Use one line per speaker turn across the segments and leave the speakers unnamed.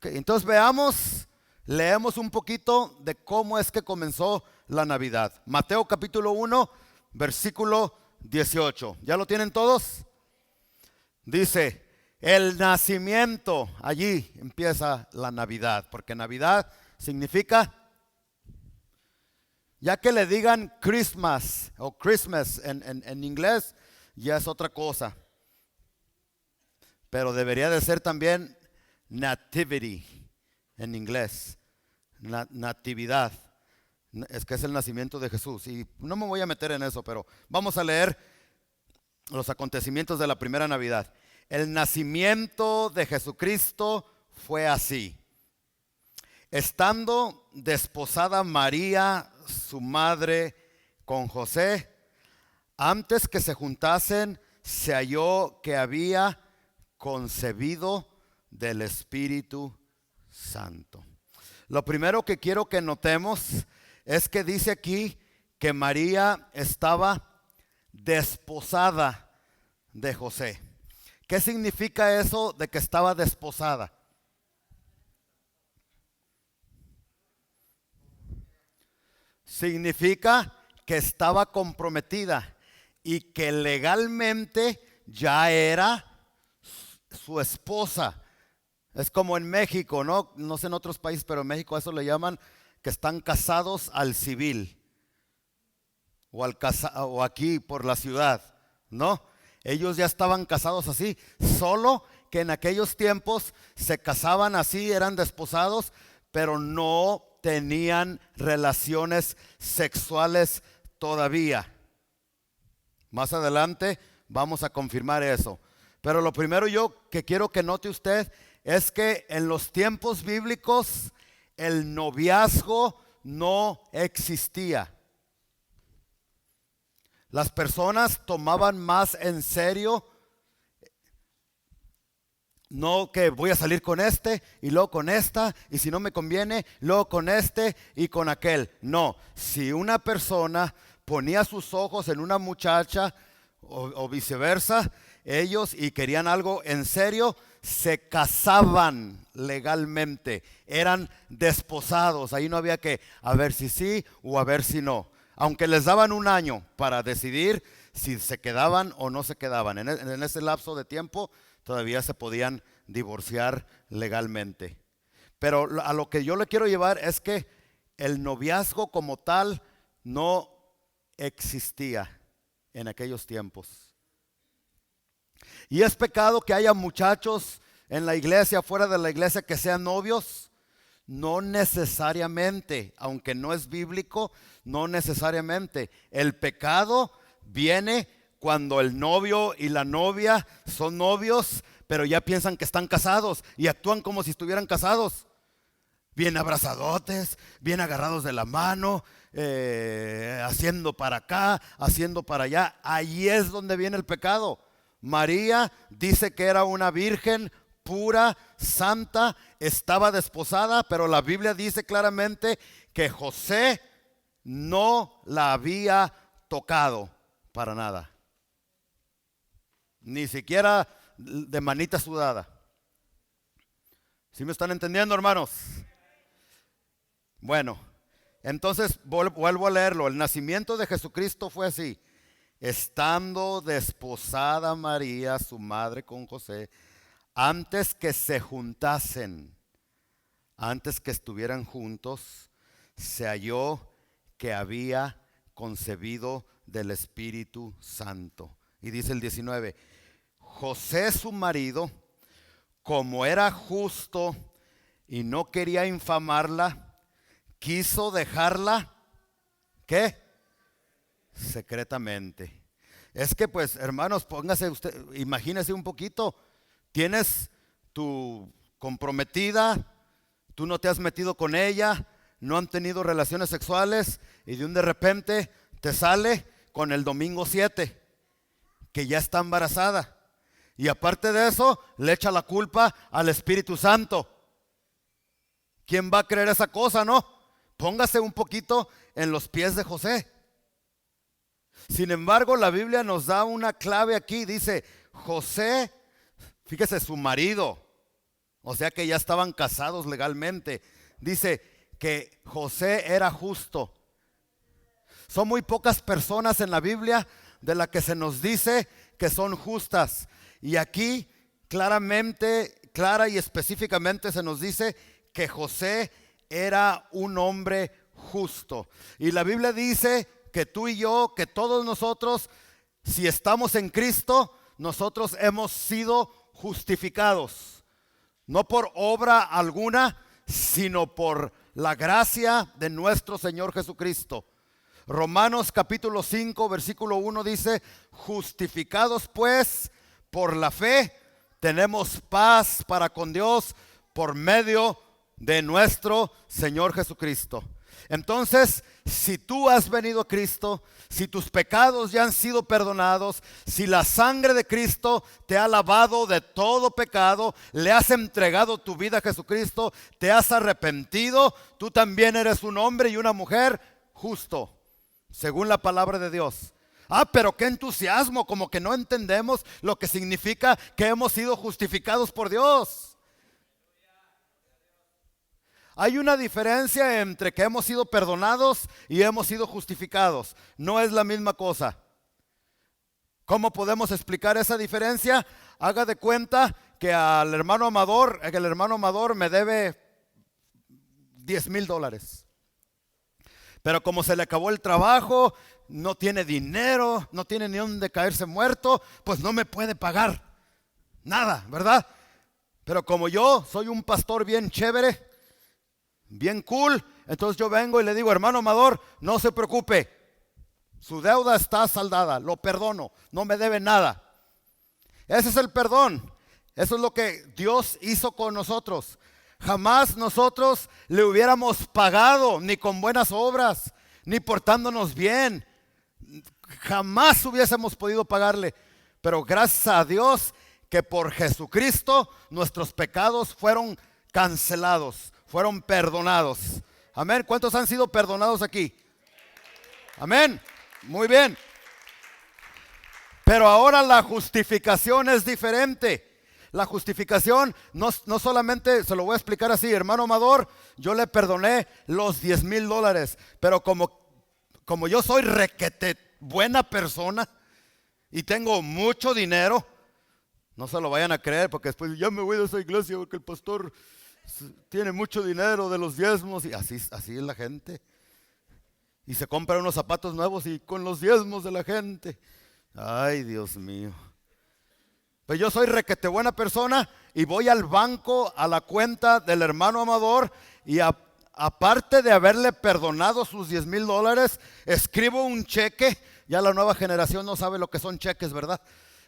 Ok, entonces leemos un poquito de cómo es que comenzó la Navidad. Mateo capítulo 1, versículo 18. ¿Ya lo tienen todos? Dice, el nacimiento, allí empieza la Navidad, porque Navidad significa, ya que le digan Christmas o Christmas en inglés, ya es otra cosa. Pero debería de ser también nativity en inglés, natividad. Es que es el nacimiento de Jesús. Y no me voy a meter en eso, pero vamos a leer los acontecimientos de la primera Navidad. El nacimiento de Jesucristo fue así. Estando desposada María, su madre, con José, antes que se juntasen, se halló que había concebido del Espíritu Santo. Lo primero que quiero que notemos es que dice aquí que María estaba desposada de José. ¿Qué significa eso de que estaba desposada? Significa que estaba comprometida y que legalmente ya era su esposa. Es como en México, ¿no? No sé en otros países, pero en México a eso le llaman que están casados al civil. O aquí por la ciudad, ¿no? Ellos ya estaban casados así, solo que en aquellos tiempos se casaban así, eran desposados, pero no tenían relaciones sexuales todavía. Más adelante vamos a confirmar eso. Pero lo primero yo que quiero que note usted es que en los tiempos bíblicos el noviazgo no existía. Las personas tomaban más en serio, no que voy a salir con este y luego con esta, y si no me conviene, luego con este y con aquel. No, si una persona ponía sus ojos en una muchacha o viceversa, ellos y querían algo en serio, se casaban legalmente, eran desposados. Ahí no había que a ver si sí o a ver si no. Aunque les daban un año para decidir si se quedaban o no se quedaban. En ese lapso de tiempo todavía se podían divorciar legalmente. Pero a lo que yo le quiero llevar es que el noviazgo como tal no existía en aquellos tiempos. Y es pecado que haya muchachos en la iglesia, fuera de la iglesia, que sean novios. No necesariamente, aunque no es bíblico, no necesariamente. El pecado viene cuando el novio y la novia son novios, pero ya piensan que están casados y actúan como si estuvieran casados. Bien abrazadotes, bien agarrados de la mano, haciendo para acá, haciendo para allá. Ahí es donde viene el pecado. María dice que era una virgen pura, santa, estaba desposada, pero la Biblia dice claramente que José no la había tocado para nada. Ni siquiera de manita sudada. ¿Sí me están entendiendo, hermanos? Bueno, entonces vuelvo a leerlo. El nacimiento de Jesucristo fue así. Estando desposada María, su madre, con José, antes que se juntasen, antes que estuvieran juntos, se halló que había concebido del Espíritu Santo. Y dice el 19, José su marido, como era justo y no quería infamarla, quiso dejarla, ¿qué? Secretamente. Es que pues, hermanos, póngase usted, imagínese un poquito. Tienes tu comprometida, tú no te has metido con ella, no han tenido relaciones sexuales y de repente te sale con el domingo 7 que ya está embarazada. Y aparte de eso, le echa la culpa al Espíritu Santo. ¿Quién va a creer esa cosa, no? Póngase un poquito en los pies de José. Sin embargo, la Biblia nos da una clave aquí. Dice, José, fíjese, su marido, O sea que ya estaban casados legalmente. Dice que José era justo. Son muy pocas personas en la Biblia de las que se nos dice que son justas. Y aquí claramente, clara y específicamente se nos dice que José era un hombre justo. Y la Biblia dice que tú y yo, que todos nosotros, si estamos en Cristo, nosotros hemos sido justificados. No por obra alguna, sino por la gracia de nuestro Señor Jesucristo. Romanos capítulo 5 versículo 1 dice: justificados pues por la fe, tenemos paz para con Dios por medio de nuestro Señor Jesucristo. Entonces, si tú has venido a Cristo, si tus pecados ya han sido perdonados, si la sangre de Cristo te ha lavado de todo pecado, le has entregado tu vida a Jesucristo, te has arrepentido, tú también eres un hombre y una mujer justo, según la palabra de Dios. Pero qué entusiasmo, como que no entendemos lo que significa que hemos sido justificados por Dios. Hay una diferencia entre que hemos sido perdonados y hemos sido justificados. No es la misma cosa. ¿Cómo podemos explicar esa diferencia? Haga de cuenta que al hermano Amador, el hermano Amador me debe $10,000. Pero como se le acabó el trabajo, no tiene dinero, no tiene ni dónde caerse muerto, pues no me puede pagar nada, ¿verdad? Pero como yo soy un pastor bien chévere, bien cool, entonces yo vengo y le digo: hermano Amador, no se preocupe, su deuda está saldada, lo perdono, no me debe nada. Ese es el perdón. Eso es lo que Dios hizo con nosotros. Jamás nosotros le hubiéramos pagado, ni con buenas obras, ni portándonos bien. Jamás hubiésemos podido pagarle. Pero gracias a Dios que por Jesucristo nuestros pecados fueron cancelados, fueron perdonados. Amén. ¿Cuántos han sido perdonados aquí? Amén. Muy bien. Pero ahora la justificación es diferente. La justificación no solamente, se lo voy a explicar así: hermano Amador, yo le perdoné los $10,000, pero como yo soy requete buena persona y tengo mucho dinero, no se lo vayan a creer, porque después ya me voy de esa iglesia porque el pastor tiene mucho dinero de los diezmos, y así es la gente. Y se compra unos zapatos nuevos y con los diezmos de la gente. Ay, Dios mío. Pues yo soy requete buena persona y voy al banco, a la cuenta del hermano Amador, y aparte de haberle perdonado sus $10,000, escribo un cheque. Ya la nueva generación no sabe lo que son cheques, ¿verdad?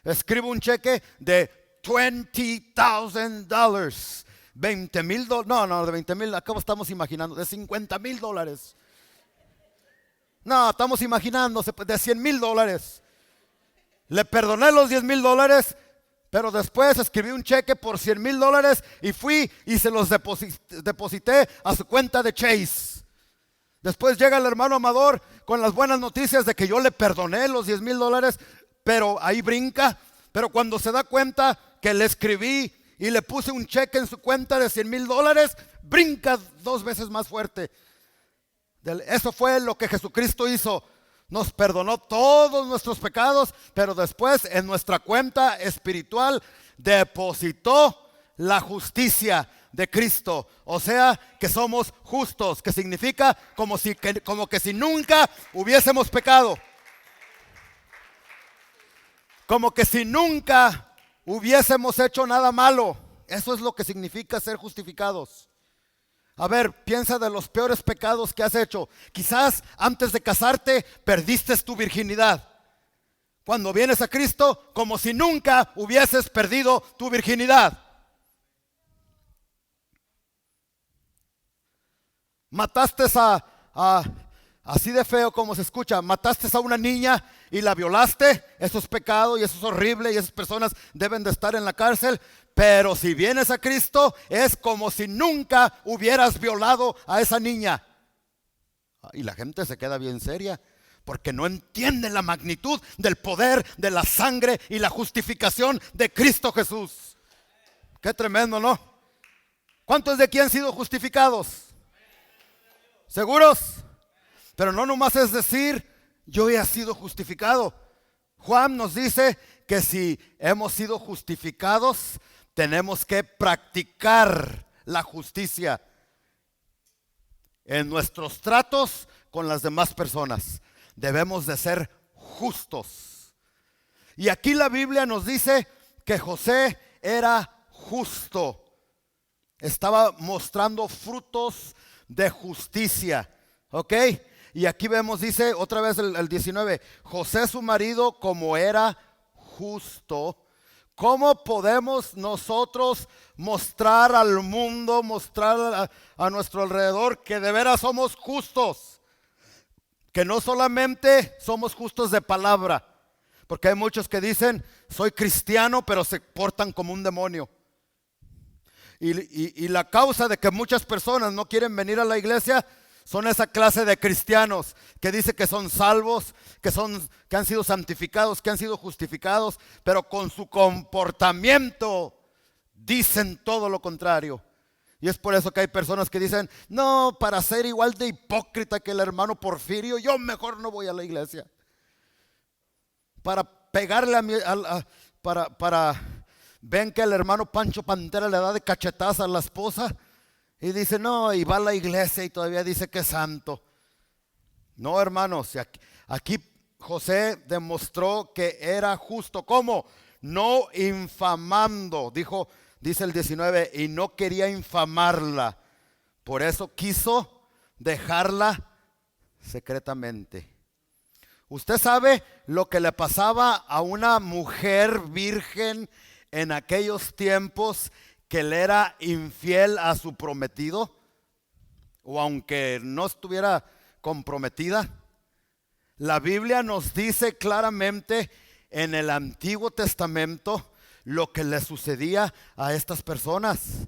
Escribo un cheque de $20,000. $20,000, no, de 20,000, acá estamos imaginando, de $50,000. No, estamos imaginándose de $100,000. Le perdoné los $10,000, pero después escribí un cheque por $100,000 y fui y se los deposité a su cuenta de Chase. Después llega el hermano Amador con las buenas noticias de que yo le perdoné los $10,000, pero ahí brinca. Pero cuando se da cuenta que le escribí y le puse un cheque en su cuenta de $100,000, brinca 2 veces más fuerte. Eso fue lo que Jesucristo hizo. Nos perdonó todos nuestros pecados, pero después en nuestra cuenta espiritual depositó la justicia de Cristo. O sea que somos justos, que significa como que si nunca hubiésemos pecado. Como que si nunca hubiésemos hecho nada malo. Eso es lo que significa ser justificados. A ver, piensa de los peores pecados que has hecho. Quizás antes de casarte perdiste tu virginidad. Cuando vienes a Cristo, como si nunca hubieses perdido tu virginidad. Mataste así de feo como se escucha, mataste a una niña y la violaste. Eso es pecado y eso es horrible y esas personas deben de estar en la cárcel. Pero si vienes a Cristo, es como si nunca hubieras violado a esa niña. Y la gente se queda bien seria, porque no entiende la magnitud del poder de la sangre y la justificación de Cristo Jesús. Qué tremendo, ¿no? ¿Cuántos de aquí han sido justificados? ¿Seguros? Pero no nomás es decir, yo he sido justificado. Juan nos dice que si hemos sido justificados, tenemos que practicar la justicia en nuestros tratos con las demás personas. Debemos de ser justos. Y aquí la Biblia nos dice que José era justo. Estaba mostrando frutos de justicia. ¿Ok? Y aquí vemos, dice otra vez el 19, José su marido como era justo. ¿Cómo podemos nosotros mostrar al mundo, mostrar a nuestro alrededor que de veras somos justos? Que no solamente somos justos de palabra, porque hay muchos que dicen, soy cristiano, pero se portan como un demonio. Y la causa de que muchas personas no quieren venir a la iglesia son esa clase de cristianos que dice que son salvos, que han sido santificados, que han sido justificados, pero con su comportamiento dicen todo lo contrario. Y es por eso que hay personas que dicen, no, para ser igual de hipócrita que el hermano Porfirio, yo mejor no voy a la iglesia. Para pegarle ven que el hermano Pancho Pantera le da de cachetazo a la esposa. Y dice, no, y va a la iglesia y todavía dice que es santo. No, hermanos, aquí José demostró que era justo. ¿Cómo? No infamando, dice el 19, y no quería infamarla. Por eso quiso dejarla secretamente. Usted sabe lo que le pasaba a una mujer virgen en aquellos tiempos, que le era infiel a su prometido, o aunque no estuviera comprometida. La Biblia nos dice claramente en el Antiguo Testamento lo que le sucedía a estas personas.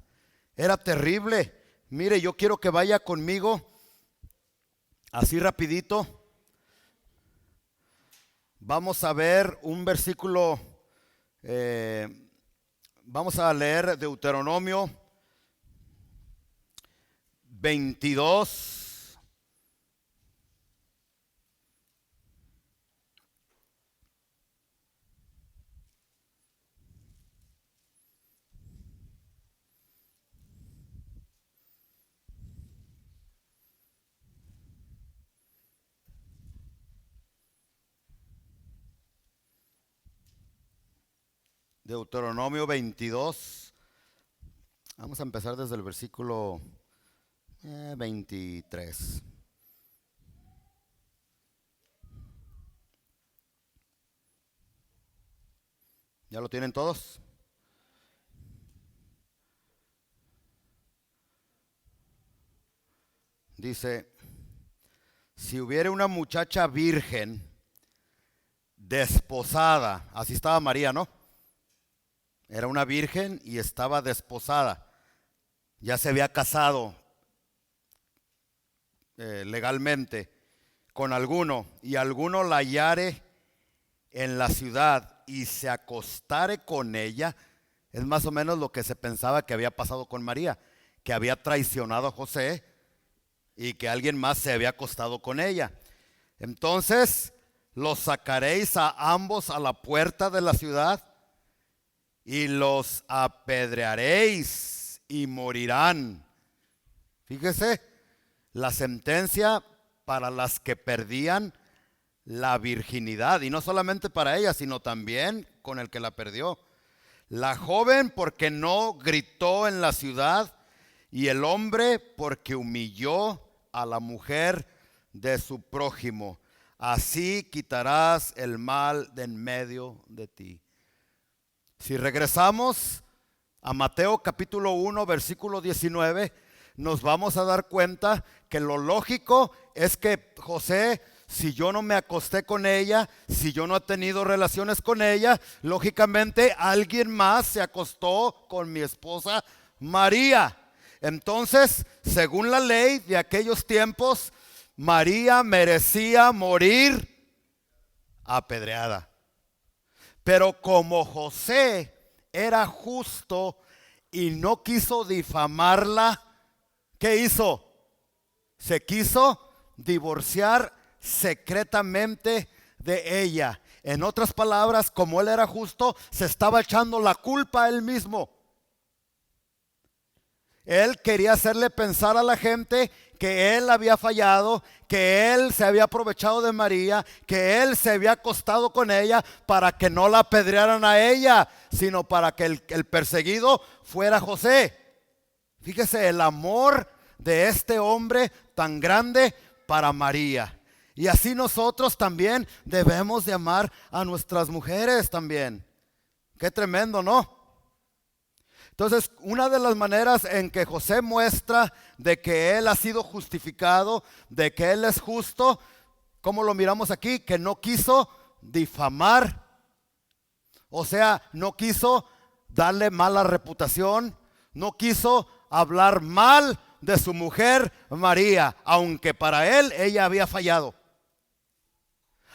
Era terrible. Mire, yo quiero que vaya conmigo así rapidito. Vamos a ver un versículo. Vamos a leer Deuteronomio 22. Deuteronomio 22. Vamos a empezar desde el versículo 23. ¿Ya lo tienen todos? Dice, si hubiera una muchacha virgen desposada, así estaba María, ¿no? Era una virgen y estaba desposada. Ya se había casado legalmente con alguno, y alguno la hallare en la ciudad y se acostare con ella. Es más o menos lo que se pensaba que había pasado con María, que había traicionado a José y que alguien más se había acostado con ella. Entonces los sacaréis a ambos a la puerta de la ciudad y los apedrearéis y morirán. Fíjese, la sentencia para las que perdían la virginidad, y no solamente para ella, sino también con el que la perdió. La joven porque no gritó en la ciudad, y el hombre porque humilló a la mujer de su prójimo. Así quitarás el mal de en medio de ti. Si regresamos a Mateo capítulo 1, versículo 19, nos vamos a dar cuenta que lo lógico es que José, si yo no me acosté con ella, si yo no he tenido relaciones con ella, lógicamente alguien más se acostó con mi esposa María. Entonces, según la ley de aquellos tiempos, María merecía morir apedreada. Pero como José era justo, y no quiso difamarla, ¿qué hizo? Se quiso divorciar secretamente de ella. En otras palabras, como él era justo, se estaba echando la culpa a él mismo. Él quería hacerle pensar a la gente que él había fallado, que él se había aprovechado de María, que él se había acostado con ella para que no la apedrearan a ella, sino para que el perseguido fuera José. Fíjese el amor de este hombre tan grande para María. Y así nosotros también debemos de amar a nuestras mujeres también. Qué tremendo, ¿no? Entonces, una de las maneras en que José muestra de que él ha sido justificado, de que él es justo, ¿cómo lo miramos aquí? Que no quiso difamar, o sea, no quiso darle mala reputación, no quiso hablar mal de su mujer María, aunque para él ella había fallado.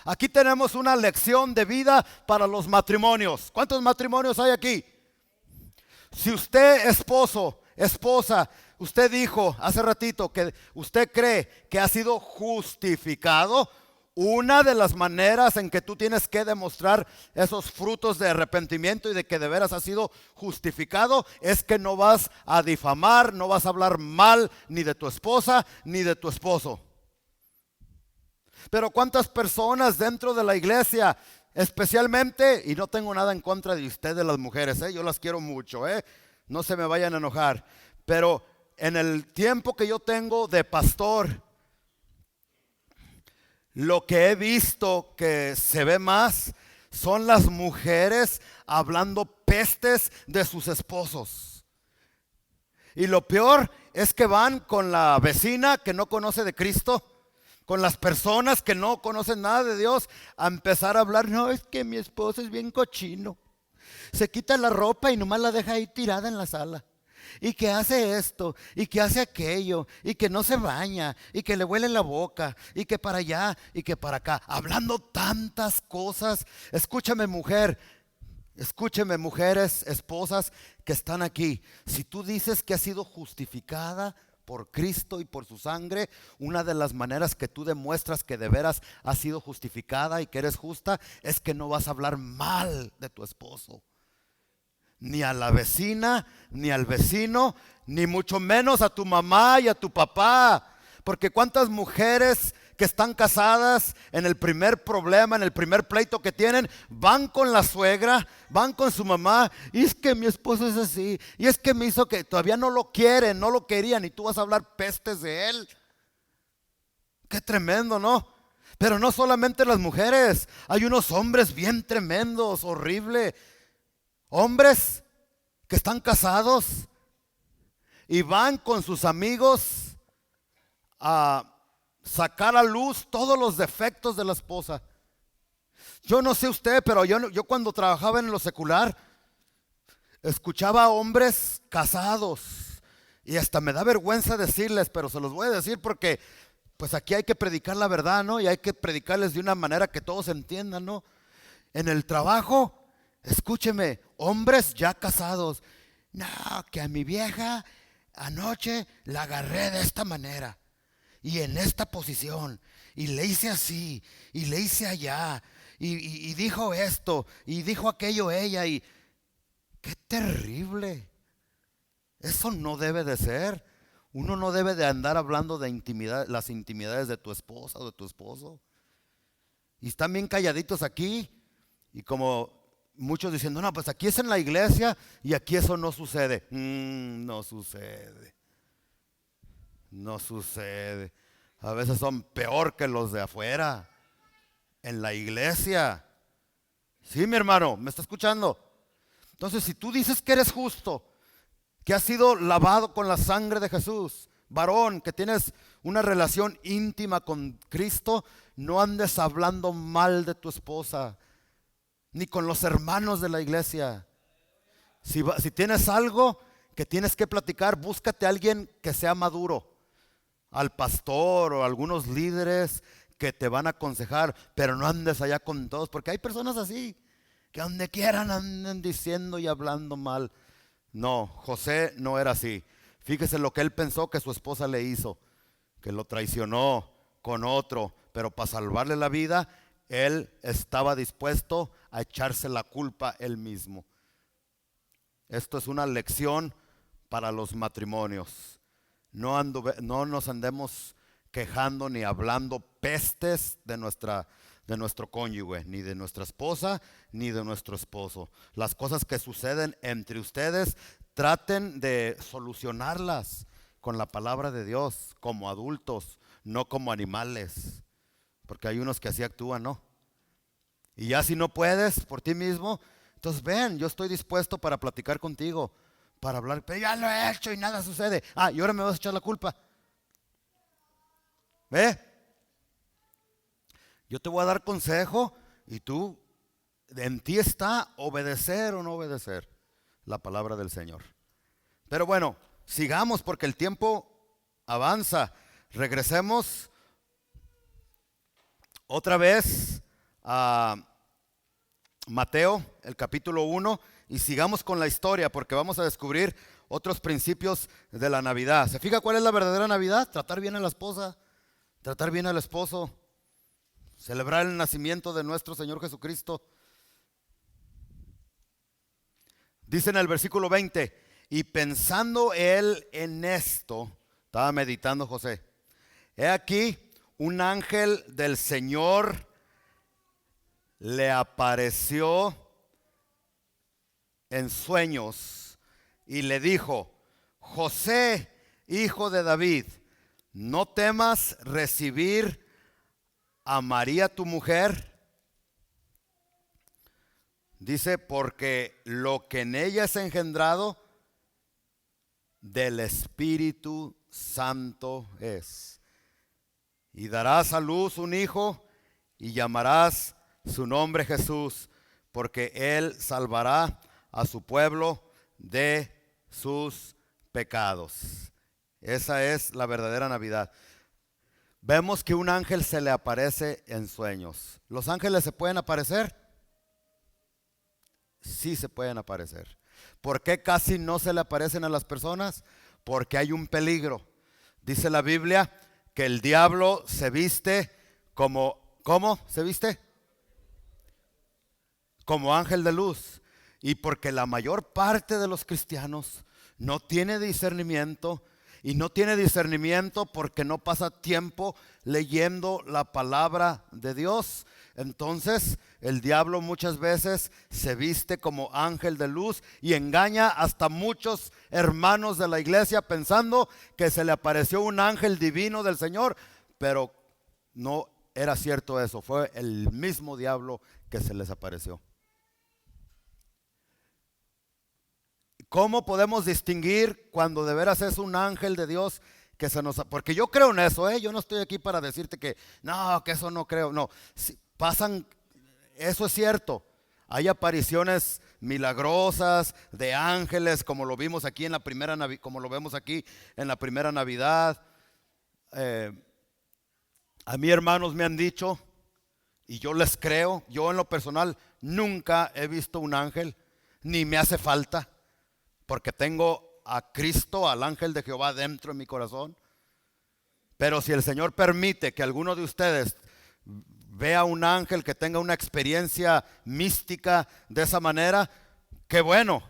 Aquí tenemos una lección de vida para los matrimonios. ¿Cuántos matrimonios hay aquí? Si usted, esposo, esposa, usted dijo hace ratito que usted cree que ha sido justificado, una de las maneras en que tú tienes que demostrar esos frutos de arrepentimiento y de que de veras has sido justificado es que no vas a difamar, no vas a hablar mal ni de tu esposa ni de tu esposo. Pero cuántas personas dentro de la iglesia, especialmente, y no tengo nada en contra de ustedes las mujeres, yo las quiero mucho, no se me vayan a enojar, pero en el tiempo que yo tengo de pastor, lo que he visto que se ve más son las mujeres hablando pestes de sus esposos. Y lo peor es que van con la vecina que no conoce de Cristo, con las personas que no conocen nada de Dios, a empezar a hablar. No, es que mi esposo es bien cochino. Se quita la ropa y nomás la deja ahí tirada en la sala. Y que hace esto, y que hace aquello, y que no se baña, y que le huele la boca, y que para allá, y que para acá. Hablando tantas cosas. Escúchame, mujer. Escúcheme, mujeres, esposas que están aquí. Si tú dices que has sido justificada por Cristo y por su sangre, una de las maneras que tú demuestras que de veras has sido justificada y que eres justa es que no vas a hablar mal de tu esposo, ni a la vecina, ni al vecino, ni mucho menos a tu mamá y a tu papá. Porque cuántas mujeres que están casadas en el primer problema, en el primer pleito que tienen, van con la suegra, van con su mamá, y es que mi esposo es así, y es que me hizo que todavía no lo quieren, no lo querían, y tú vas a hablar pestes de él. Qué tremendo, ¿no? Pero no solamente las mujeres, hay unos hombres bien tremendos, horrible. Hombres que están casados y van con sus amigos a sacar a luz todos los defectos de la esposa. Yo no sé usted, pero yo cuando trabajaba en lo secular, escuchaba a hombres casados, y hasta me da vergüenza decirles, pero se los voy a decir porque pues aquí hay que predicar la verdad, ¿no? Y hay que predicarles de una manera que todos entiendan, ¿no? En el trabajo, escúcheme, hombres ya casados. No, que a mi vieja anoche la agarré de esta manera y en esta posición, y le hice así, y le hice allá, y dijo esto, y dijo aquello ella, y qué terrible. Eso no debe de ser. Uno no debe de andar hablando de intimidad, las intimidades de tu esposa o de tu esposo. Y están bien calladitos aquí, y como muchos diciendo, no, pues aquí es en la iglesia y aquí eso no sucede. No sucede. No sucede. A veces son peor que los de afuera. En la iglesia. Sí, mi hermano, ¿me está escuchando? Entonces, si tú dices que eres justo, que has sido lavado con la sangre de Jesús, varón, que tienes una relación íntima con Cristo, no andes hablando mal de tu esposa, ni con los hermanos de la iglesia. Si tienes algo que tienes que platicar, búscate a alguien que sea maduro, al pastor o algunos líderes que te van a aconsejar, pero no andes allá con todos, porque hay personas así, que donde quieran anden diciendo y hablando mal. No, José no era así. Fíjese lo que él pensó que su esposa le hizo, que lo traicionó con otro, pero para salvarle la vida, él estaba dispuesto a echarse la culpa él mismo. Esto es una lección para los matrimonios. No nos andemos quejando ni hablando pestes de nuestro cónyuge, ni de nuestra esposa, ni de nuestro esposo. Las cosas que suceden entre ustedes, traten de solucionarlas con la palabra de Dios, como adultos, no como animales, porque hay unos que así actúan, ¿no? Y ya si no puedes por ti mismo, entonces ven, yo estoy dispuesto para platicar contigo, para hablar, pero ya lo he hecho y nada sucede. Y ahora me vas a echar la culpa. ¿Ve? Yo te voy a dar consejo y tú, en ti está obedecer o no obedecer la palabra del Señor. Pero bueno, sigamos porque el tiempo avanza. Regresemos otra vez a Mateo, el capítulo 1, y sigamos con la historia porque vamos a descubrir otros principios de la Navidad. ¿Se fija cuál es la verdadera Navidad? Tratar bien a la esposa, tratar bien al esposo, celebrar el nacimiento de nuestro Señor Jesucristo. Dice en el versículo 20, y pensando él en esto, estaba meditando José, he aquí un ángel del Señor le apareció en sueños y le dijo, José, hijo de David, no temas recibir a María tu mujer. Dice, porque lo que en ella es engendrado del Espíritu Santo es. Y darás a luz un hijo y llamarás su nombre Jesús, porque él salvará a su pueblo de sus pecados. Esa es la verdadera Navidad. Vemos que un ángel se le aparece en sueños. ¿Los ángeles se pueden aparecer? Sí se pueden aparecer. ¿Por qué casi no se le aparecen a las personas? Porque hay un peligro. Dice la Biblia que el diablo se viste como, ¿cómo se viste? Como ángel de luz. Y porque la mayor parte de los cristianos no tiene discernimiento, y no tiene discernimiento porque no pasa tiempo leyendo la palabra de Dios. Entonces el diablo muchas veces se viste como ángel de luz y engaña hasta muchos hermanos de la iglesia pensando que se le apareció un ángel divino del Señor, pero no era cierto eso, fue el mismo diablo que se les apareció. ¿Cómo podemos distinguir cuando de veras es un ángel de Dios que se nos... Porque yo creo en eso, yo no estoy aquí para decirte que no, que eso no creo, no. Si pasan, eso es cierto. Hay apariciones milagrosas de ángeles, como lo vimos aquí en la primera como lo vemos aquí en la primera Navidad. A mí hermanos me han dicho, y yo les creo, yo en lo personal nunca he visto un ángel, ni me hace falta. Porque tengo a Cristo, al ángel de Jehová dentro de mi corazón. Pero si el Señor permite que alguno de ustedes vea un ángel, que tenga una experiencia mística de esa manera, qué bueno,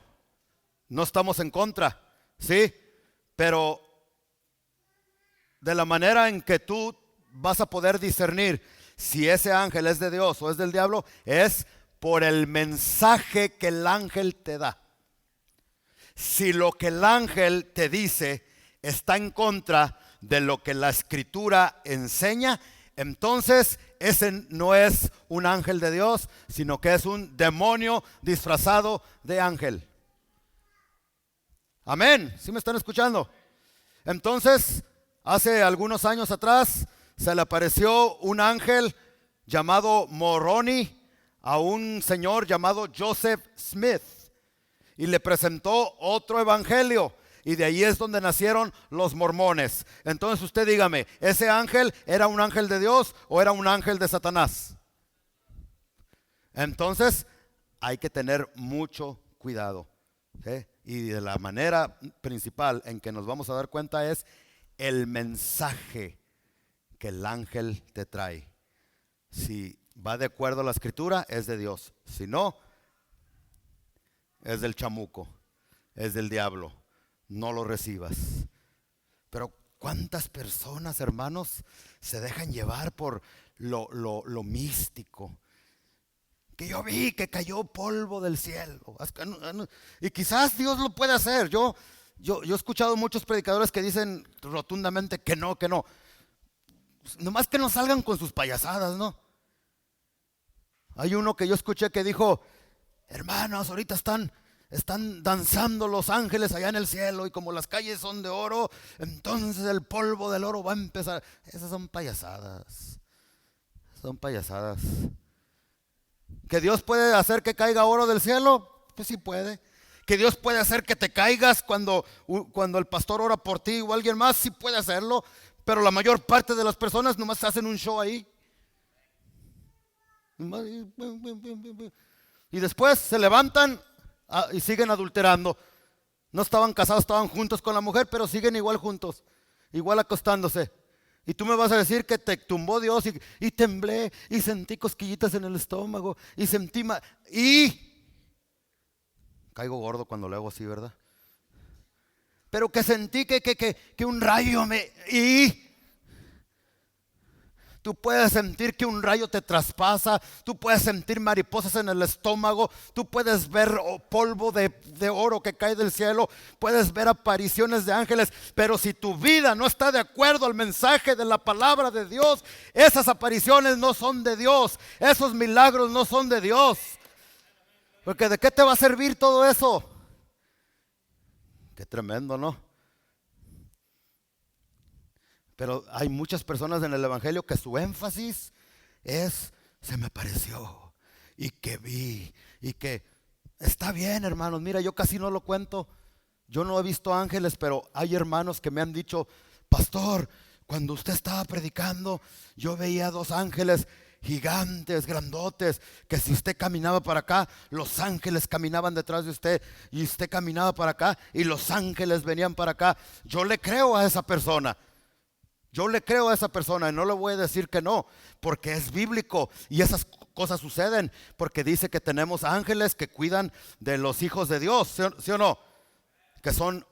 no estamos en contra, ¿sí? Pero de la manera en que tú vas a poder discernir si ese ángel es de Dios o es del diablo, es por el mensaje que el ángel te da. Si lo que el ángel te dice está en contra de lo que la escritura enseña, entonces ese no es un ángel de Dios, sino que es un demonio disfrazado de ángel. Amén, ¿sí me están escuchando? Entonces, hace algunos años atrás se le apareció un ángel llamado Moroni a un señor llamado Joseph Smith. Y le presentó otro evangelio. Y de ahí es donde nacieron los mormones. Entonces usted dígame, ¿ese ángel era un ángel de Dios o era un ángel de Satanás? Entonces hay que tener mucho cuidado. ¿sí? Y de la manera principal en que nos vamos a dar cuenta es el mensaje que el ángel te trae. Si va de acuerdo a la escritura, es de Dios. Si no, es del chamuco, es del diablo. No lo recibas. Pero ¿cuántas personas, hermanos, se dejan llevar por lo místico? Que yo vi que cayó polvo del cielo. Y quizás Dios lo puede hacer. Yo he escuchado muchos predicadores que dicen rotundamente que no, que no. Nomás que no salgan con sus payasadas, ¿no? Hay uno que yo escuché que dijo: hermanos, ahorita están danzando los ángeles allá en el cielo, y como las calles son de oro, entonces el polvo del oro va a empezar. Esas son payasadas. Son payasadas. ¿Que Dios puede hacer que caiga oro del cielo? Pues sí puede. ¿Que Dios puede hacer que te caigas cuando el pastor ora por ti o alguien más? Sí puede hacerlo. Pero la mayor parte de las personas nomás hacen un show ahí. Y después se levantan y siguen adulterando. No estaban casados, estaban juntos con la mujer, pero siguen igual juntos, igual acostándose. Y tú me vas a decir que te tumbó Dios y temblé y sentí cosquillitas en el estómago y sentí y caigo gordo cuando lo hago así, ¿verdad? Pero que sentí que un rayo tú puedes sentir que un rayo te traspasa, tú puedes sentir mariposas en el estómago, tú puedes ver polvo de oro que cae del cielo, puedes ver apariciones de ángeles, pero si tu vida no está de acuerdo al mensaje de la palabra de Dios, esas apariciones no son de Dios, esos milagros no son de Dios. Porque ¿de qué te va a servir todo eso? Qué tremendo, ¿no? Pero hay muchas personas en el evangelio que su énfasis es: se me pareció y que vi y que está bien, hermanos. Mira, yo casi no lo cuento. Yo no he visto ángeles, pero hay hermanos que me han dicho: pastor, cuando usted estaba predicando, yo veía 2 ángeles gigantes, grandotes, que si usted caminaba para acá, los ángeles caminaban detrás de usted, y usted caminaba para acá y los ángeles venían para acá. Yo le creo a esa persona. Yo le creo a esa persona y no le voy a decir que no, porque es bíblico y esas cosas suceden porque dice que tenemos ángeles que cuidan de los hijos de Dios, ¿sí o no? Que son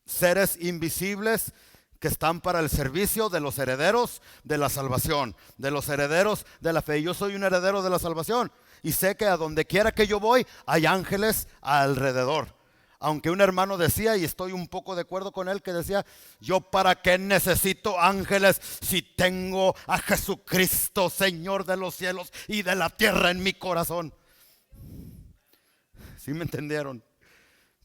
seres invisibles que están para el servicio de los herederos de la salvación, de los herederos de la fe. Yo soy un heredero de la salvación y sé que a donde quiera que yo voy hay ángeles alrededor. Aunque un hermano decía, y estoy un poco de acuerdo con él, que decía: yo para qué necesito ángeles si tengo a Jesucristo, Señor de los cielos y de la tierra, en mi corazón. ¿Sí me entendieron?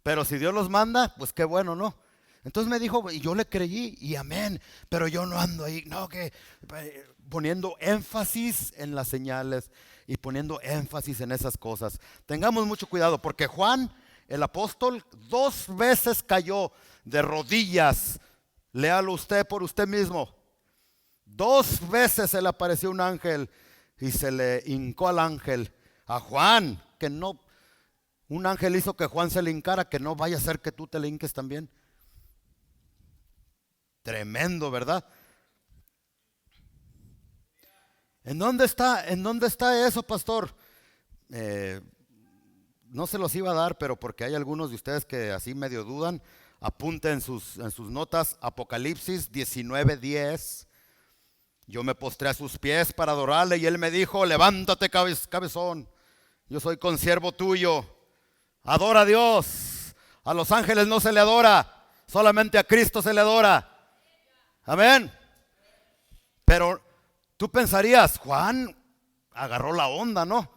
Pero si Dios los manda, pues qué bueno, ¿no? Entonces me dijo, y yo le creí, y amén. Pero yo no ando ahí, no, que poniendo énfasis en las señales y poniendo énfasis en esas cosas. Tengamos mucho cuidado, porque Juan, el apóstol, 2 veces cayó de rodillas. Léalo usted por usted mismo. 2 veces se le apareció un ángel y se le hincó al ángel. A Juan, que no, un ángel hizo que Juan se le hincara, que no vaya a ser que tú te le hinques también. Tremendo, ¿verdad? ¿En dónde está eso, pastor? No se los iba a dar, pero porque hay algunos de ustedes que así medio dudan, apunten en sus notas Apocalipsis 19:10. Yo me postré a sus pies para adorarle y él me dijo: levántate, cabezón, yo soy consiervo tuyo, adora a Dios. A los ángeles no se le adora, solamente a Cristo se le adora. Amén. Pero tú pensarías, Juan agarró la onda, ¿no?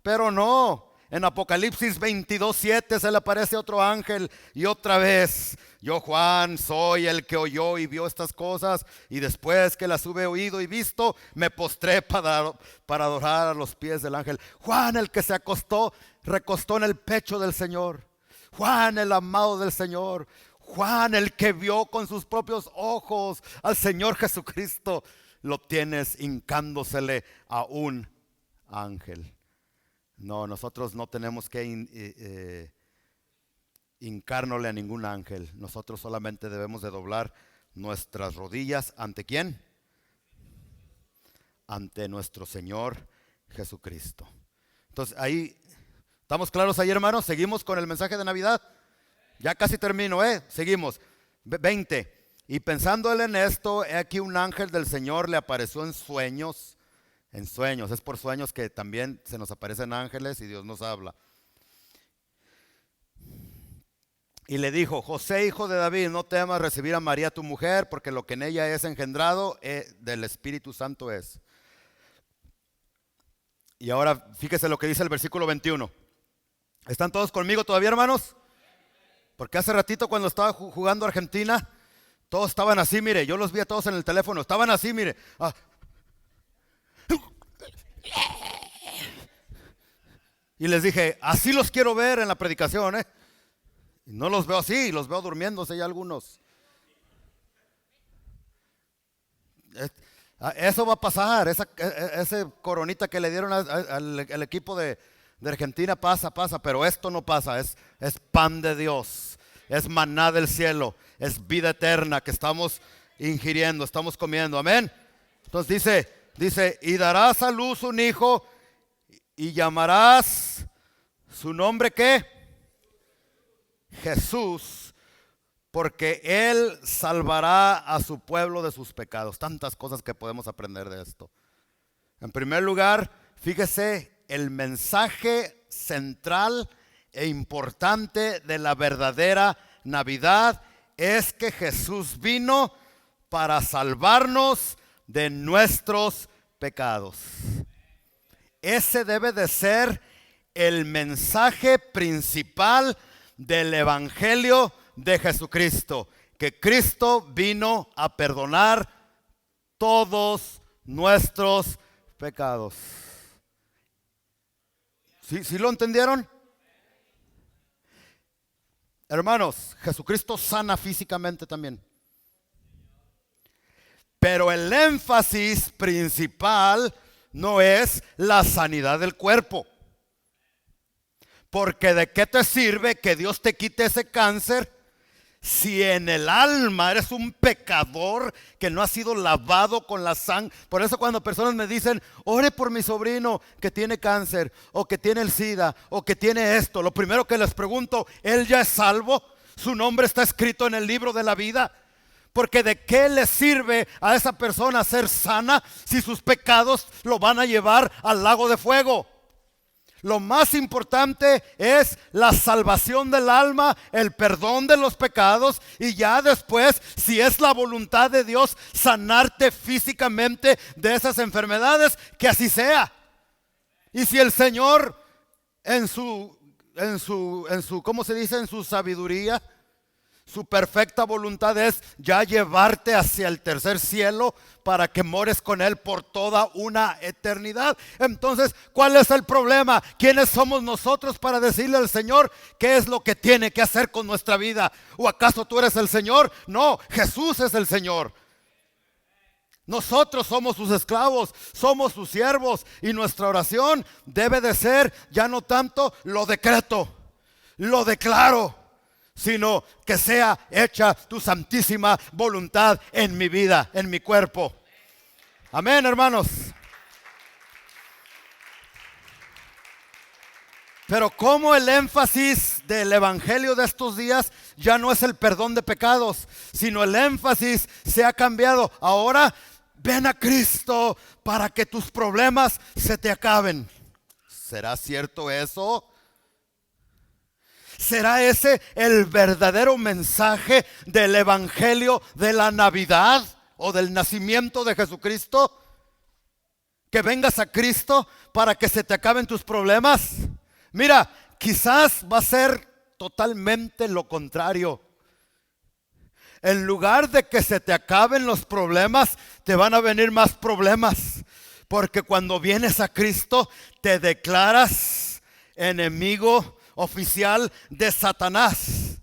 Pero no. En Apocalipsis 22:7 se le aparece otro ángel y otra vez: yo, Juan, soy el que oyó y vio estas cosas, y después que las hube oído y visto, me postré para adorar a los pies del ángel. Juan, el que se recostó en el pecho del Señor. Juan, el amado del Señor. Juan, el que vio con sus propios ojos al Señor Jesucristo. Lo tienes hincándosele a un ángel. No, nosotros no tenemos que hincárnosle a ningún ángel. Nosotros solamente debemos de doblar nuestras rodillas. ¿Ante quién? Ante nuestro Señor Jesucristo. Entonces ahí, ¿estamos claros ahí, hermanos? Seguimos con el mensaje de Navidad. Ya casi termino, seguimos. 20. Y pensando él en esto, he aquí un ángel del Señor le apareció en sueños. En sueños, es por sueños que también se nos aparecen ángeles y Dios nos habla. Y le dijo: José, hijo de David, no temas recibir a María tu mujer, porque lo que en ella es engendrado del Espíritu Santo es. Y ahora fíjese lo que dice el versículo 21. ¿Están todos conmigo todavía, hermanos? Porque hace ratito cuando estaba jugando Argentina, todos estaban así, mire, yo los vi a todos en el teléfono, estaban así, mire. Y les dije, así los quiero ver en la predicación, Y no los veo así, los veo durmiéndose ya algunos. Eso va a pasar, ese coronita que le dieron al equipo de Argentina pasa, pero esto no pasa, es pan de Dios, es maná del cielo, es vida eterna que estamos ingiriendo, estamos comiendo, amén. Entonces dice, y darás a luz un hijo y llamarás su nombre, ¿qué? Jesús, porque Él salvará a su pueblo de sus pecados. Tantas cosas que podemos aprender de esto. En primer lugar, fíjese el mensaje central e importante de la verdadera Navidad es que Jesús vino para salvarnos de nuestros pecados. Ese debe de ser el mensaje principal del Evangelio de Jesucristo, que Cristo vino a perdonar todos nuestros pecados. ¿Sí lo entendieron? Hermanos, Jesucristo sana físicamente también. Pero el énfasis principal no es la sanidad del cuerpo. Porque ¿de qué te sirve que Dios te quite ese cáncer si en el alma eres un pecador que no ha sido lavado con la sangre? Por eso cuando personas me dicen, ore por mi sobrino que tiene cáncer, o que tiene el SIDA, o que tiene esto, lo primero que les pregunto, ¿él ya es salvo? ¿Su nombre está escrito en el libro de la vida? Porque ¿de qué le sirve a esa persona ser sana si sus pecados lo van a llevar al lago de fuego? Lo más importante es la salvación del alma, el perdón de los pecados, y ya después, si es la voluntad de Dios, sanarte físicamente de esas enfermedades, que así sea. Y si el Señor en su ¿cómo se dice? En su sabiduría, su perfecta voluntad es ya llevarte hacia el tercer cielo para que mores con Él por toda una eternidad. Entonces, ¿cuál es el problema? ¿Quiénes somos nosotros para decirle al Señor qué es lo que tiene que hacer con nuestra vida? ¿O acaso tú eres el Señor? No, Jesús es el Señor. Nosotros somos sus esclavos, somos sus siervos, y nuestra oración debe de ser ya no tanto lo decreto, lo declaro, sino que sea hecha tu santísima voluntad en mi vida, en mi cuerpo. Amén, hermanos. Pero como el énfasis del evangelio de estos días ya no es el perdón de pecados, sino el énfasis se ha cambiado. Ahora ven a Cristo para que tus problemas se te acaben. ¿Será cierto eso? ¿Será ese el verdadero mensaje del evangelio de la Navidad o del nacimiento de Jesucristo? Que vengas a Cristo para que se te acaben tus problemas. Mira, quizás va a ser totalmente lo contrario. En lugar de que se te acaben los problemas, te van a venir más problemas. Porque cuando vienes a Cristo, te declaras enemigo oficial de Satanás,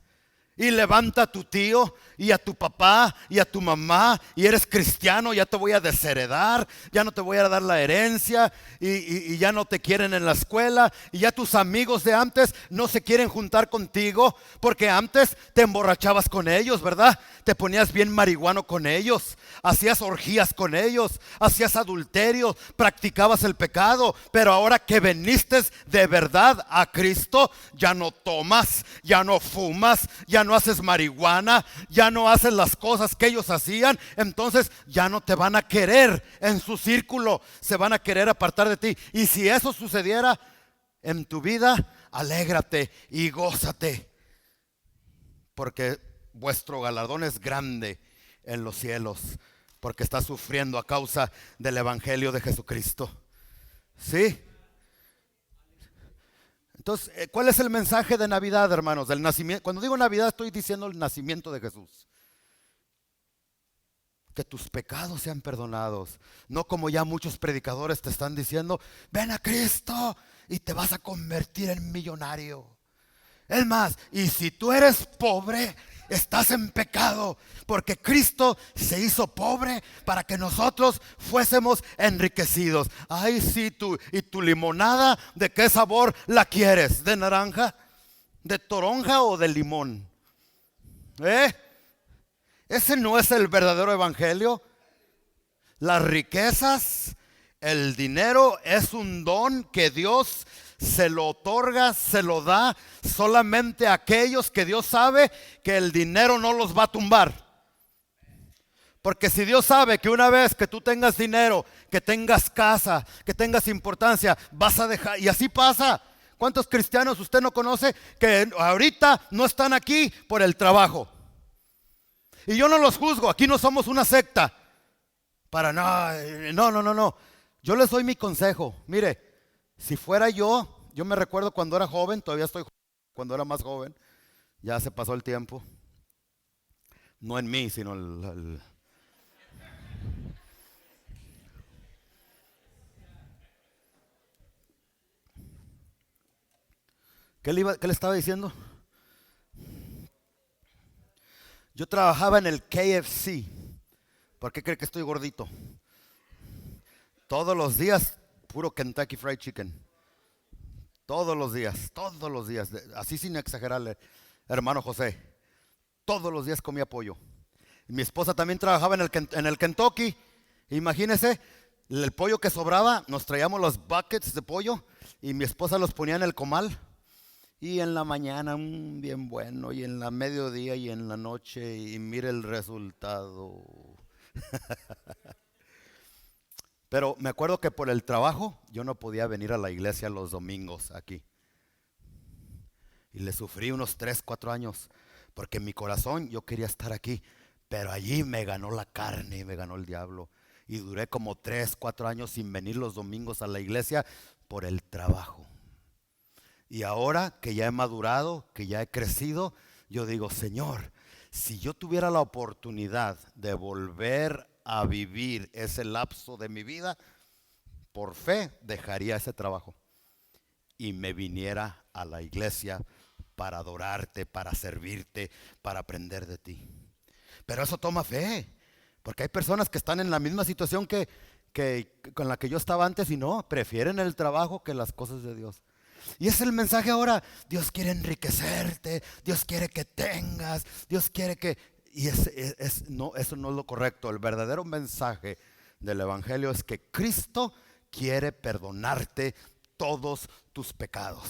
y levanta a tu tío y a tu papá y a tu mamá, y eres cristiano, ya te voy a desheredar, ya no te voy a dar la herencia, y ya no te quieren en la escuela, y ya tus amigos de antes no se quieren juntar contigo, porque antes te emborrachabas con ellos, ¿verdad? Te ponías bien marihuano con ellos, hacías orgías con ellos, hacías adulterio, practicabas el pecado, pero ahora que viniste de verdad a Cristo, ya no tomas, ya no fumas, ya no haces marihuana, ya no haces las cosas que ellos hacían. Entonces ya no te van a querer en su círculo, se van a querer apartar de ti. Y si eso sucediera en tu vida, alégrate y gózate, porque vuestro galardón es grande en los cielos, porque está sufriendo a causa del evangelio de Jesucristo. ¿Sí? Entonces, ¿cuál es el mensaje de Navidad, hermanos? Del nacimiento. Cuando digo Navidad, estoy diciendo el nacimiento de Jesús. Que tus pecados sean perdonados. No como ya muchos predicadores te están diciendo: ven a Cristo y te vas a convertir en millonario. Es más, y si tú eres pobre, estás en pecado, porque Cristo se hizo pobre para que nosotros fuésemos enriquecidos. Ay, sí, tú, y tu limonada, ¿de qué sabor la quieres? ¿De naranja, de toronja o de limón? Ese no es el verdadero evangelio. Las riquezas, el dinero es un don que Dios se lo otorga, se lo da solamente a aquellos que Dios sabe que el dinero no los va a tumbar. Porque si Dios sabe que una vez que tú tengas dinero, que tengas casa, que tengas importancia, vas a dejar, y así pasa. ¿Cuántos cristianos usted no conoce que ahorita no están aquí por el trabajo? Y yo no los juzgo, aquí no somos una secta. Para no. Yo les doy mi consejo. Mire, si fuera yo me recuerdo cuando era joven, todavía estoy joven, cuando era más joven, ya se pasó el tiempo. No en mí, sino ¿Qué le estaba diciendo? Yo trabajaba en el KFC. ¿Por qué cree que estoy gordito? Todos los días, puro Kentucky Fried Chicken. Todos los días. Así sin exagerarle, hermano José. Todos los días comía pollo. Y mi esposa también trabajaba en el Kentucky. Imagínese, el pollo que sobraba, nos traíamos los buckets de pollo y mi esposa los ponía en el comal. Y en la mañana, bien bueno, y en la mediodía y en la noche, y mire el resultado. Pero me acuerdo que por el trabajo yo no podía venir a la iglesia los domingos aquí. Y le sufrí unos 3, 4 años, porque en mi corazón yo quería estar aquí, pero allí me ganó la carne y me ganó el diablo. Y duré como 3, 4 años sin venir los domingos a la iglesia por el trabajo. Y ahora que ya he madurado, que ya he crecido, yo digo: Señor, si yo tuviera la oportunidad de volver a vivir ese lapso de mi vida, por fe dejaría ese trabajo y me viniera a la iglesia para adorarte, para servirte, para aprender de ti. Pero eso toma fe, porque hay personas que están en la misma situación que con la que yo estaba antes y no, prefieren el trabajo que las cosas de Dios. Y es el mensaje ahora: Dios quiere enriquecerte, Dios quiere que tengas, Dios quiere que... Y no, eso no es lo correcto. El verdadero mensaje del evangelio es que Cristo quiere perdonarte todos tus pecados.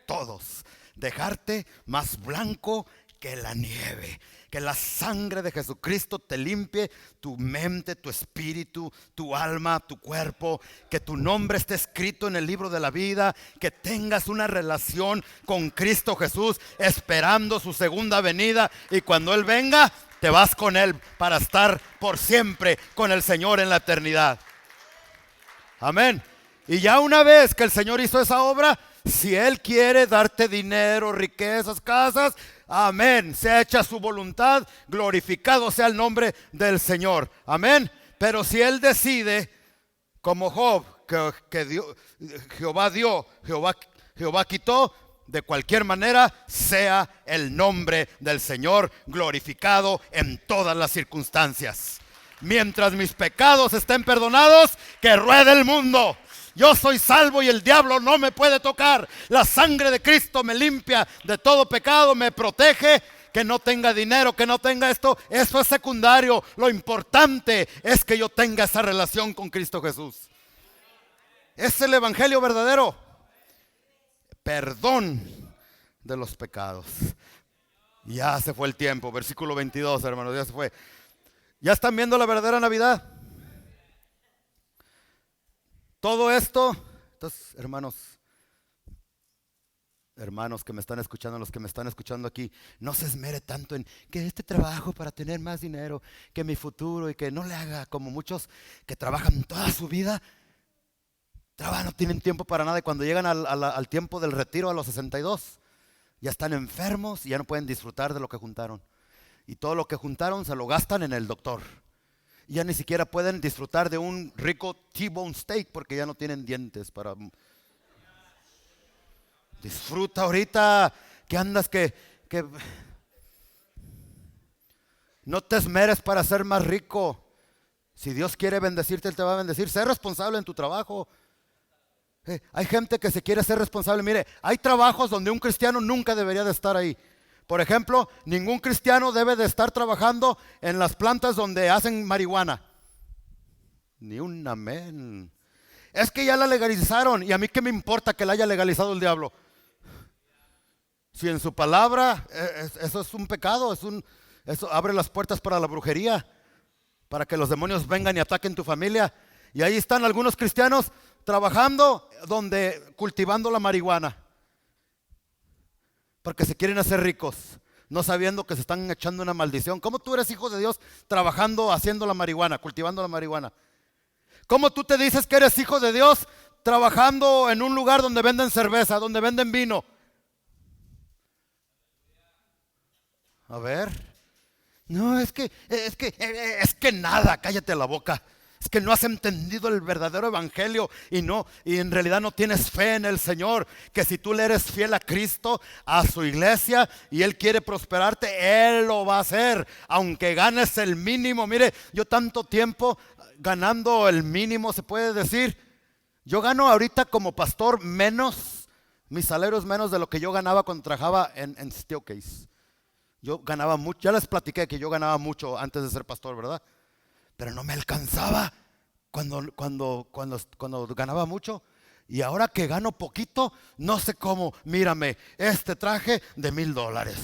Todos. Dejarte más blanco que la nieve. Que la sangre de Jesucristo te limpie tu mente, tu espíritu, tu alma, tu cuerpo. Que tu nombre esté escrito en el libro de la vida. Que tengas una relación con Cristo Jesús, esperando su segunda venida. Y cuando Él venga, te vas con Él para estar por siempre con el Señor en la eternidad. Amén. Y ya una vez que el Señor hizo esa obra, si Él quiere darte dinero, riquezas, casas, amén, sea hecha su voluntad, glorificado sea el nombre del Señor. Amén. Pero si Él decide, como Job, que Jehová dio, Jehová quitó, de cualquier manera, sea el nombre del Señor glorificado en todas las circunstancias. Mientras mis pecados estén perdonados, que ruede el mundo. Yo soy salvo y el diablo no me puede tocar. La sangre de Cristo me limpia de todo pecado, me protege. Que no tenga dinero, que no tenga esto, eso es secundario. Lo importante es que yo tenga esa relación con Cristo Jesús. Es el evangelio verdadero. Perdón de los pecados. Ya se fue el tiempo. Versículo 22, hermanos, ya se fue. ¿Ya están viendo la verdadera Navidad? Todo esto, entonces, hermanos que me están escuchando, los que me están escuchando aquí, no se esmere tanto en que este trabajo para tener más dinero, que mi futuro, y que no le haga como muchos que trabajan toda su vida. No tienen tiempo para nada, y cuando llegan al tiempo del retiro a los 62, ya están enfermos y ya no pueden disfrutar de lo que juntaron. Y todo lo que juntaron se lo gastan en el doctor. Y ya ni siquiera pueden disfrutar de un rico T-bone steak porque ya no tienen dientes para... Disfruta ahorita que andas que no te esmeres para ser más rico. Si Dios quiere bendecirte, Él te va a bendecir. Sé responsable en tu trabajo. Hay gente que se quiere ser responsable. Mire, hay trabajos donde un cristiano nunca debería de estar ahí. Por ejemplo, ningún cristiano debe de estar trabajando en las plantas donde hacen marihuana. Ni un amén. Es que ya la legalizaron, y a mí qué me importa que la haya legalizado el diablo. Si en su palabra eso es un pecado, eso abre las puertas para la brujería, para que los demonios vengan y ataquen tu familia. Y ahí están algunos cristianos trabajando cultivando la marihuana, porque se quieren hacer ricos, no sabiendo que se están echando una maldición. ¿Cómo tú eres hijo de Dios trabajando, haciendo la marihuana, cultivando la marihuana? ¿Cómo tú te dices que eres hijo de Dios trabajando en un lugar donde venden cerveza, donde venden vino? A ver. No, es que nada, cállate la boca. Es que no has entendido el verdadero evangelio y en realidad no tienes fe en el Señor. Que si tú le eres fiel a Cristo, a su iglesia, y Él quiere prosperarte, Él lo va a hacer, aunque ganes el mínimo. Mire, yo tanto tiempo ganando el mínimo, se puede decir. Yo gano ahorita como pastor menos, mi salario es menos de lo que yo ganaba cuando trabajaba en Steelcase. Yo ganaba mucho, ya les platiqué que yo ganaba mucho antes de ser pastor, ¿verdad? Pero no me alcanzaba cuando ganaba mucho. Y ahora que gano poquito, no sé cómo. Mírame, este traje de $1,000.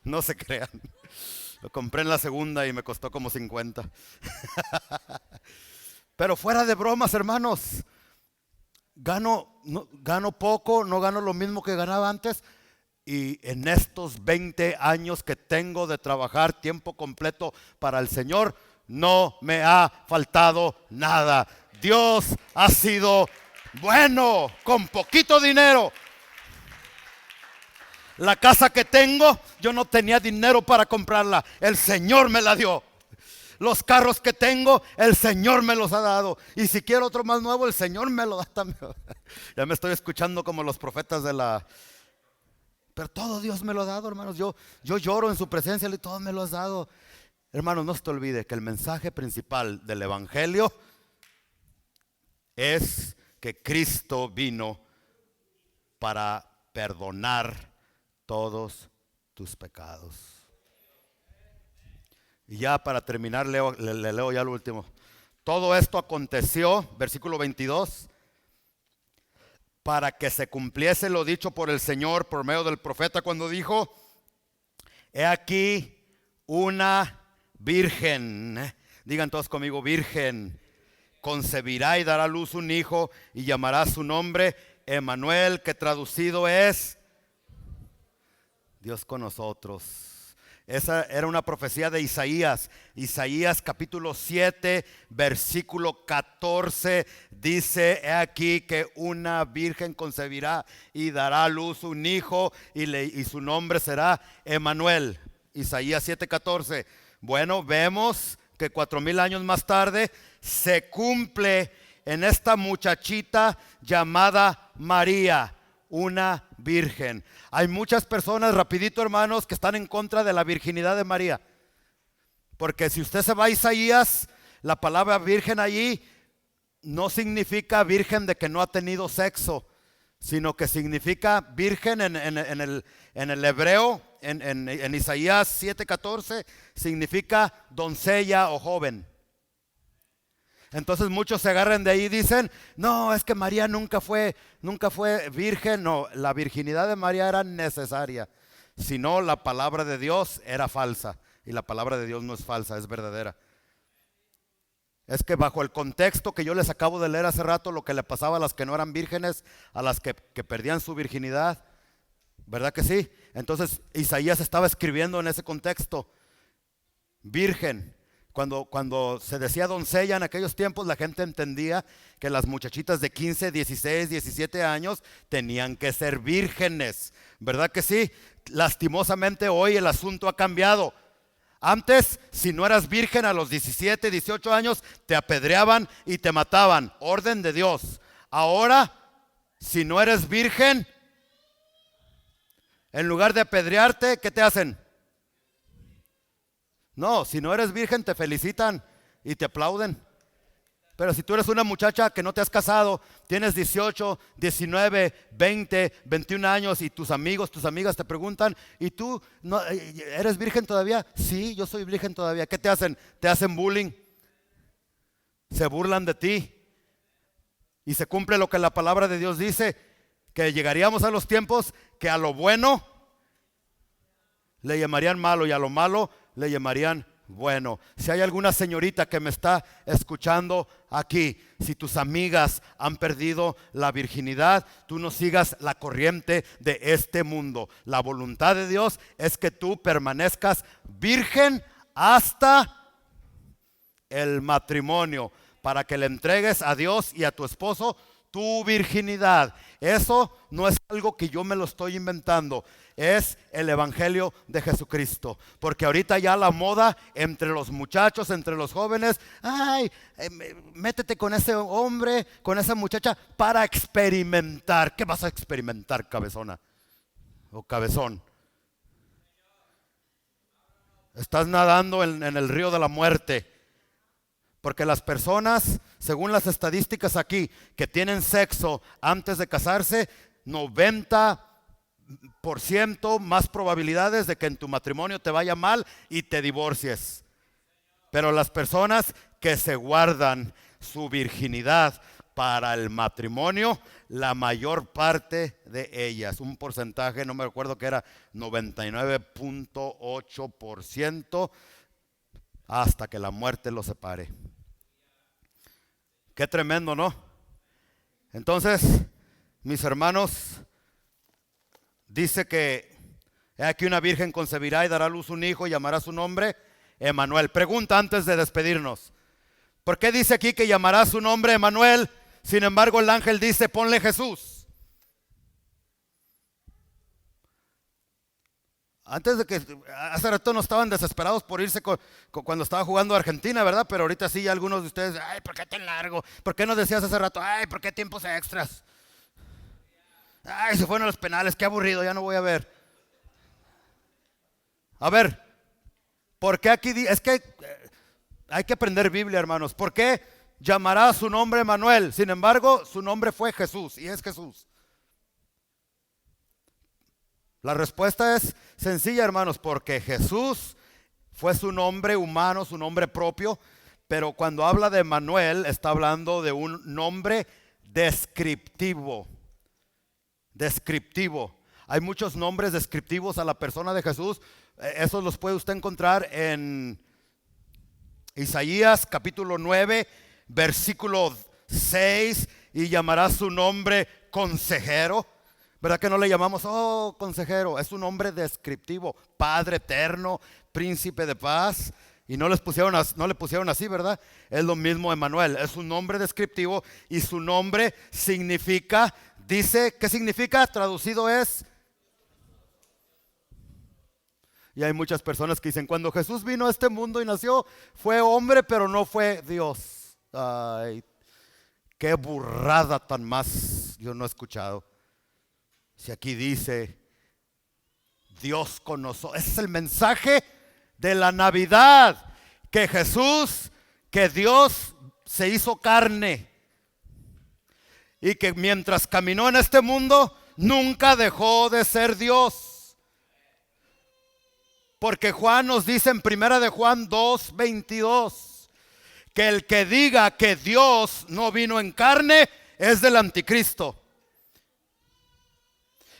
No se crean. Lo compré en la segunda y me costó como 50. Pero fuera de bromas, hermanos, gano poco, no gano lo mismo que ganaba antes. Y en estos 20 años que tengo de trabajar tiempo completo para el Señor, no me ha faltado nada. Dios ha sido bueno con poquito dinero. La casa que tengo, yo no tenía dinero para comprarla. El Señor me la dio. Los carros que tengo, el Señor me los ha dado. Y si quiero otro más nuevo, el Señor me lo da también. Ya me estoy escuchando como los profetas de la... Pero todo Dios me lo ha dado, hermanos. Yo lloro en su presencia y todo me lo has dado. Hermanos, no se te olvide que el mensaje principal del evangelio es que Cristo vino para perdonar todos tus pecados. Y ya para terminar, le leo ya lo último. Todo esto aconteció, versículo 22, para que se cumpliese lo dicho por el Señor por medio del profeta cuando dijo: he aquí una virgen, digan todos conmigo, virgen, concebirá y dará a luz un hijo y llamará su nombre Emmanuel, que traducido es Dios con nosotros. Esa era una profecía de Isaías. Isaías capítulo 7, versículo 14 dice: he aquí que una virgen concebirá y dará a luz un hijo y su nombre será Emmanuel. Isaías 7, 14. Bueno, vemos que 4,000 años más tarde se cumple en esta muchachita llamada María, una virgen. Hay muchas personas, rapidito hermanos, que están en contra de la virginidad de María. Porque si usted se va a Isaías, la palabra virgen allí no significa virgen de que no ha tenido sexo, sino que significa virgen en el hebreo, en Isaías 7:14, significa doncella o joven. Entonces muchos se agarran de ahí y dicen, no, es que María nunca fue virgen. No, la virginidad de María era necesaria. Si no, la palabra de Dios era falsa. Y la palabra de Dios no es falsa, es verdadera. Es que bajo el contexto que yo les acabo de leer hace rato, lo que le pasaba a las que no eran vírgenes, a las que perdían su virginidad, ¿verdad que sí? Entonces Isaías estaba escribiendo en ese contexto. Virgen. Cuando se decía doncella en aquellos tiempos, la gente entendía que las muchachitas de 15, 16, 17 años tenían que ser vírgenes. ¿Verdad que sí? Lastimosamente hoy el asunto ha cambiado. Antes, si no eras virgen a los 17, 18 años, te apedreaban y te mataban. Orden de Dios. Ahora, si no eres virgen, en lugar de apedrearte, ¿qué te hacen? No, si no eres virgen te felicitan y te aplauden. Pero si tú eres una muchacha que no te has casado, tienes 18, 19, 20, 21 años y tus amigos, tus amigas te preguntan, ¿y tú no, eres virgen todavía? Sí, yo soy virgen todavía. ¿Qué te hacen? Te hacen bullying. Se burlan de ti. Y se cumple lo que la palabra de Dios dice, que llegaríamos a los tiempos que a lo bueno le llamarían malo y a lo malo le llamarían bueno. Si hay alguna señorita que me está escuchando aquí, si tus amigas han perdido la virginidad, tú no sigas la corriente de este mundo. La voluntad de Dios es que tú permanezcas virgen hasta el matrimonio, para que le entregues a Dios y a tu esposo tu virginidad. Eso no es algo que yo me lo estoy inventando, es el evangelio de Jesucristo. Porque ahorita ya la moda entre los muchachos, entre los jóvenes, ay, métete con ese hombre, con esa muchacha para experimentar. ¿Qué vas a experimentar, cabezona o cabezón? Estás nadando en el río de la muerte. Porque las personas, según las estadísticas aquí, que tienen sexo antes de casarse, 90% más probabilidades de que en tu matrimonio te vaya mal y te divorcies. Pero las personas que se guardan su virginidad para el matrimonio, la mayor parte de ellas, un porcentaje, no me recuerdo que era 99.8%, hasta que la muerte los separe. Qué tremendo, ¿no? Entonces, mis hermanos, dice que he aquí una virgen concebirá y dará a luz un hijo y llamará su nombre Emanuel. Pregunta antes de despedirnos: ¿por qué dice aquí que llamará su nombre Emanuel? Sin embargo, el ángel dice, ponle Jesús. Antes de que, hace rato no estaban desesperados por irse cuando estaba jugando Argentina, ¿verdad? Pero ahorita sí, algunos de ustedes, ay, ¿por qué tan largo? ¿Por qué no decías hace rato, ay, ¿por qué tiempos extras? Ay, se fueron a los penales, qué aburrido, ya no voy a ver. A ver, ¿por qué aquí? Es que hay que aprender Biblia, hermanos. ¿Por qué llamará su nombre Emanuel? Sin embargo, su nombre fue Jesús y es Jesús. La respuesta es sencilla, hermanos, porque Jesús fue su nombre humano, su nombre propio, pero cuando habla de Emanuel está hablando de un nombre descriptivo. Descriptivo. Hay muchos nombres descriptivos a la persona de Jesús. Esos los puede usted encontrar en Isaías capítulo 9, versículo 6, y llamará su nombre consejero. ¿Verdad que no le llamamos, oh, consejero? Es un nombre descriptivo, Padre eterno, príncipe de paz. Y no le pusieron así, ¿verdad? Es lo mismo Emanuel, es un nombre descriptivo y su nombre significa, dice, ¿qué significa? Traducido es. Y hay muchas personas que dicen, cuando Jesús vino a este mundo y nació, fue hombre, pero no fue Dios. Ay, Qué burrada tan más yo no he escuchado. Si aquí dice Dios con nosotros. Ese es el mensaje de la Navidad. Que Jesús, que Dios se hizo carne. Y que mientras caminó en este mundo, nunca dejó de ser Dios. Porque Juan nos dice en 1 de Juan 2:22 que el que diga que Dios no vino en carne es del anticristo.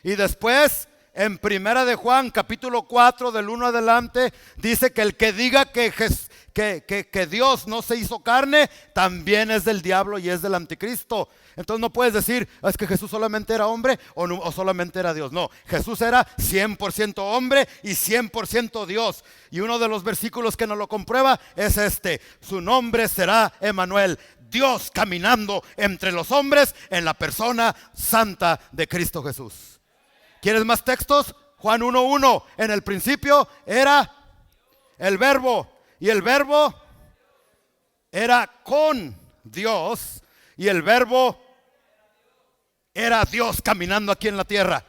Y después en 1 de Juan capítulo 4 del 1 adelante dice que el que diga que Dios no se hizo carne también es del diablo y es del anticristo. Entonces no puedes decir, es que Jesús solamente era hombre o solamente era Dios. No, Jesús era 100% hombre y 100% Dios. Y uno de los versículos que nos lo comprueba es este: su nombre será Emmanuel, Dios caminando entre los hombres en la persona santa de Cristo Jesús. ¿Quieres más textos? Juan 1:1, en el principio era el verbo, y el verbo era con Dios, y el verbo era Dios caminando aquí en la tierra.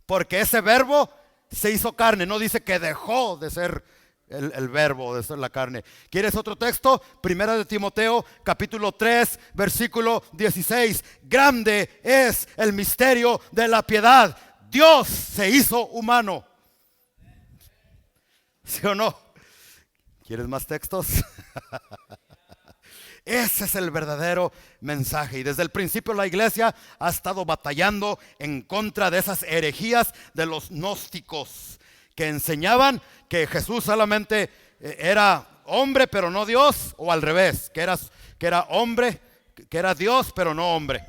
Porque ese verbo se hizo carne, no dice que dejó de ser el verbo, de ser la carne. ¿Quieres otro texto? 1 de Timoteo capítulo 3 versículo 16. Grande es el misterio de la piedad. Dios se hizo humano. ¿Sí o no? ¿Quieres más textos? Ese es el verdadero mensaje. Y desde el principio la iglesia ha estado batallando en contra de esas herejías de los gnósticos, que enseñaban que Jesús solamente era hombre pero no Dios, o al revés, que era hombre, que era Dios pero no hombre.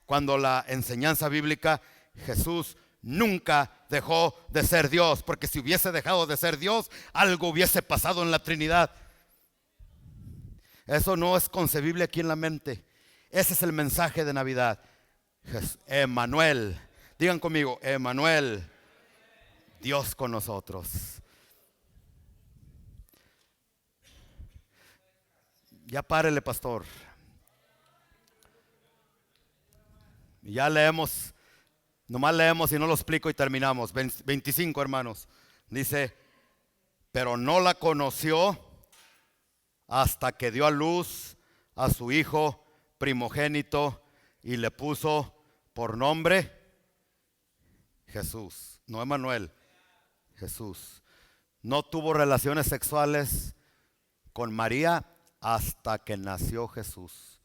Cuando la enseñanza bíblica, Jesús nunca dejó de ser Dios, porque si hubiese dejado de ser Dios, algo hubiese pasado en la Trinidad. Eso no es concebible aquí en la mente. Ese es el mensaje de Navidad. Emmanuel, digan conmigo, Emmanuel, Dios con nosotros. Ya párele, pastor. Ya leemos, nomás leemos y no lo explico y terminamos. 25, hermanos. Dice, pero no la conoció hasta que dio a luz a su hijo primogénito y le puso por nombre Jesús. No Emmanuel, Jesús. No tuvo relaciones sexuales con María hasta que nació Jesús.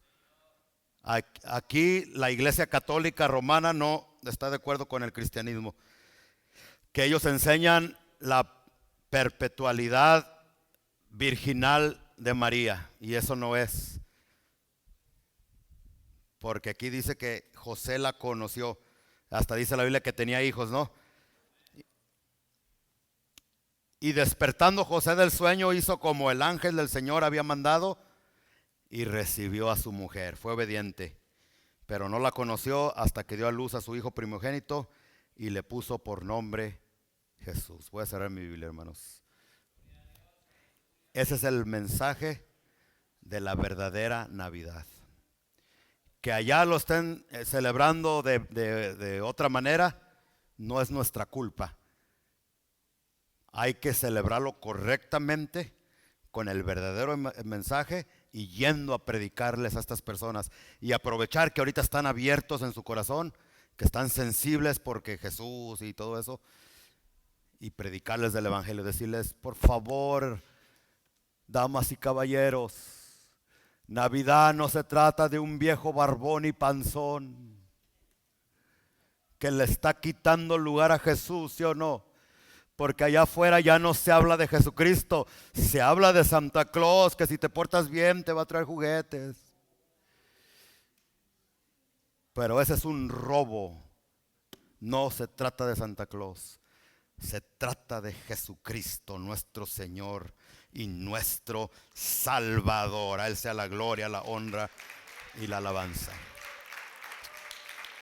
Aquí la Iglesia Católica Romana no está de acuerdo con el cristianismo, que ellos enseñan la perpetualidad virginal de María, y eso no es, porque aquí dice que José la conoció, hasta dice la Biblia que tenía hijos, ¿no? Y despertando José del sueño hizo como el ángel del Señor había mandado y recibió a su mujer, fue obediente, pero no la conoció hasta que dio a luz a su hijo primogénito y le puso por nombre Jesús. Voy a cerrar mi Biblia, hermanos. Ese es el mensaje de la verdadera Navidad. Que allá lo estén celebrando de otra manera, no es nuestra culpa. Hay que celebrarlo correctamente, con el verdadero mensaje, y yendo a predicarles a estas personas. Y aprovechar que ahorita están abiertos en su corazón, que están sensibles porque Jesús y todo eso, y predicarles del evangelio, decirles, por favor, damas y caballeros, Navidad no se trata de un viejo barbón y panzón que le está quitando lugar a Jesús, ¿sí o no? Porque allá afuera ya no se habla de Jesucristo, se habla de Santa Claus, que si te portas bien te va a traer juguetes. Pero ese es un robo. No se trata de Santa Claus, se trata de Jesucristo, nuestro Señor y nuestro Salvador. A Él sea la gloria, la honra y la alabanza.